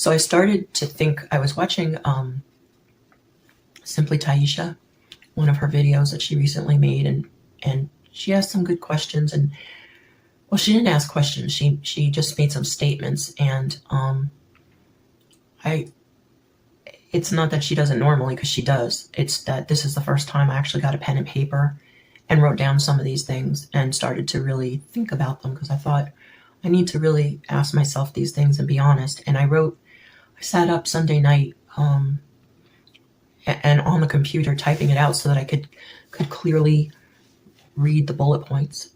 So I started to think, I was watching Simply Taisha, one of her videos that she recently made, and she asked some good questions. And well, she didn't ask questions, she just made some statements. And it's not that she doesn't normally, because she does. It's that this is the first time I actually got a pen and paper and wrote down some of these things and started to really think about them, because I thought I need to really ask myself these things and be honest. And I sat up Sunday night and on the computer typing it out so that I could clearly read the bullet points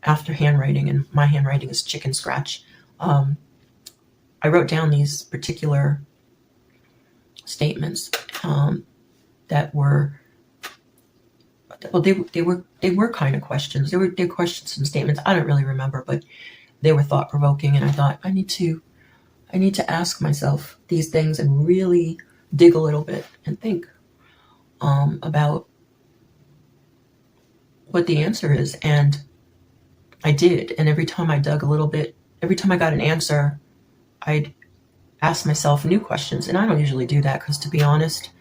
after handwriting, and my handwriting is chicken scratch. I wrote down these particular statements that were, well, they were kind of questions. They were questions and statements. I don't really remember, but they were thought provoking, and I thought I need to ask myself these things and really dig a little bit and think about what the answer is. And I did. And every time I dug a little bit, every time I got an answer, I'd ask myself new questions. And I don't usually do that, because to be honest,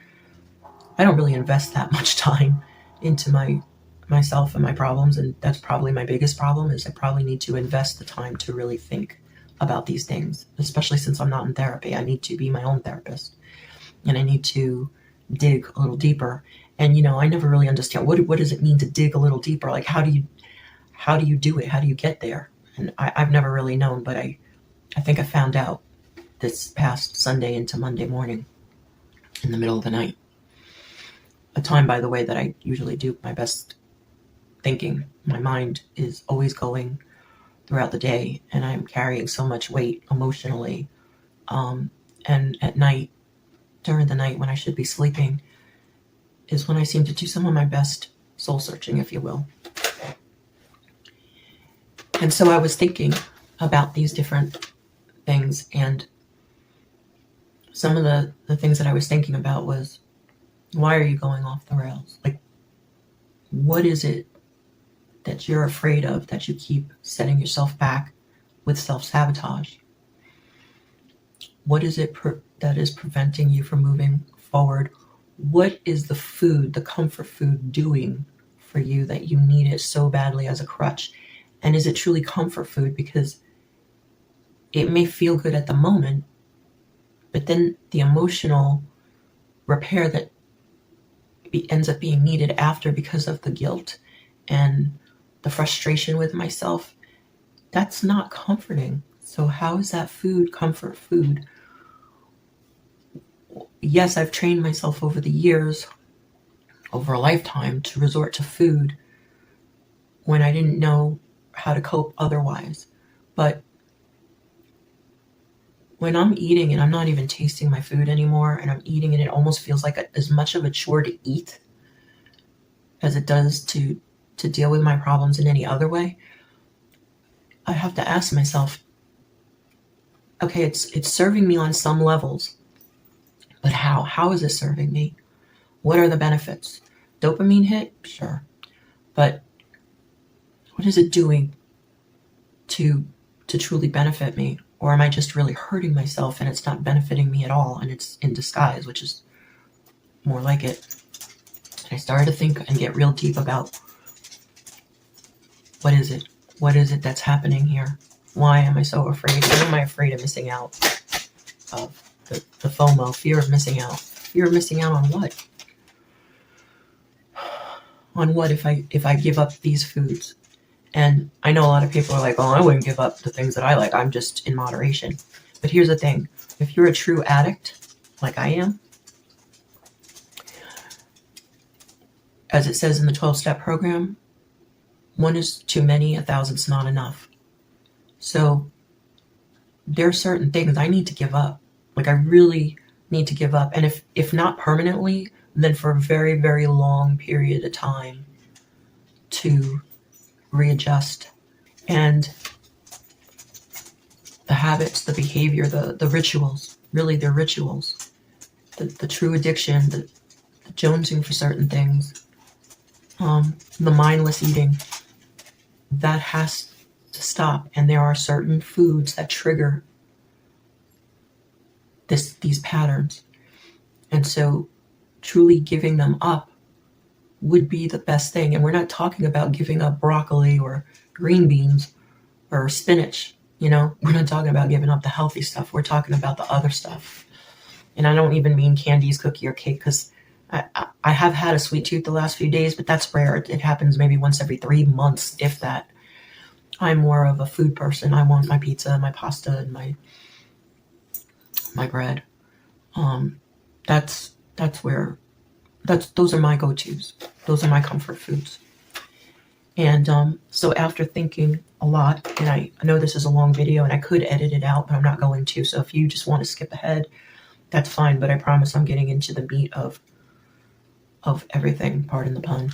I don't really invest that much time into myself and my problems. And that's probably my biggest problem, is I probably need to invest the time to really think about these things, especially since I'm not in therapy. I need to be my own therapist, and I need to dig a little deeper. And I never really understand what does it mean to dig a little deeper. Like, how do you do it? How do you get there? And I've never really known, but I think I found out this past Sunday into Monday morning in the middle of the night. A time, by the way, that I usually do my best thinking. My mind is always going throughout the day, and I'm carrying so much weight emotionally. And at night, during the night when I should be sleeping, is when I seem to do some of my best soul searching, if you will. And so I was thinking about these different things, and some of the things that I was thinking about was, why are you going off the rails? Like, what is it that you're afraid of, that you keep setting yourself back with self-sabotage? What is it that is preventing you from moving forward? What is the food, the comfort food, doing for you that you need it so badly as a crutch? And is it truly comfort food? Because it may feel good at the moment, but then the emotional repair that ends up being needed after, because of the guilt and the frustration with myself, that's not comforting. So how is that food comfort food? Yes, I've trained myself over the years, over a lifetime, to resort to food when I didn't know how to cope otherwise. But when I'm eating and I'm not even tasting my food anymore, and I'm eating and it almost feels like as much of a chore to eat as it does to deal with my problems in any other way, I have to ask myself, okay, it's serving me on some levels, but how? How is it serving me? What are the benefits? Dopamine hit? Sure. But what is it doing to truly benefit me? Or am I just really hurting myself and it's not benefiting me at all, and it's in disguise, which is more like it? And I started to think and get real deep about, what is it? What is it that's happening here? Why am I so afraid? Why am I afraid of missing out? Of the FOMO, fear of missing out. Fear of missing out on what? On what if I give up these foods? And I know a lot of people are like, oh, I wouldn't give up the things that I like. I'm just in moderation. But here's the thing. If you're a true addict, like I am, as it says in the 12-step program, 1 is too many, 1,000's not enough. So there are certain things I need to give up. Like, I really need to give up. And if not permanently, then for a very, very long period of time to readjust. And the habits, the behavior, the rituals, really they're rituals. The true addiction, the jonesing for certain things, the mindless eating, that has to stop. And there are certain foods that trigger these patterns. And so truly giving them up would be the best thing. And we're not talking about giving up broccoli or green beans or spinach. You know, we're not talking about giving up the healthy stuff. We're talking about the other stuff. And I don't even mean candies, cookie, or cake, because I have had a sweet tooth the last few days, but that's rare. It happens maybe once every 3 months, if that. I'm more of a food person. I want my pizza, my pasta, and my bread. Those are my go-tos. Those are my comfort foods. And so after thinking a lot, and I know this is a long video and I could edit it out, but I'm not going to. So if you just want to skip ahead, that's fine. But I promise I'm getting into the meat of everything, pardon the pun.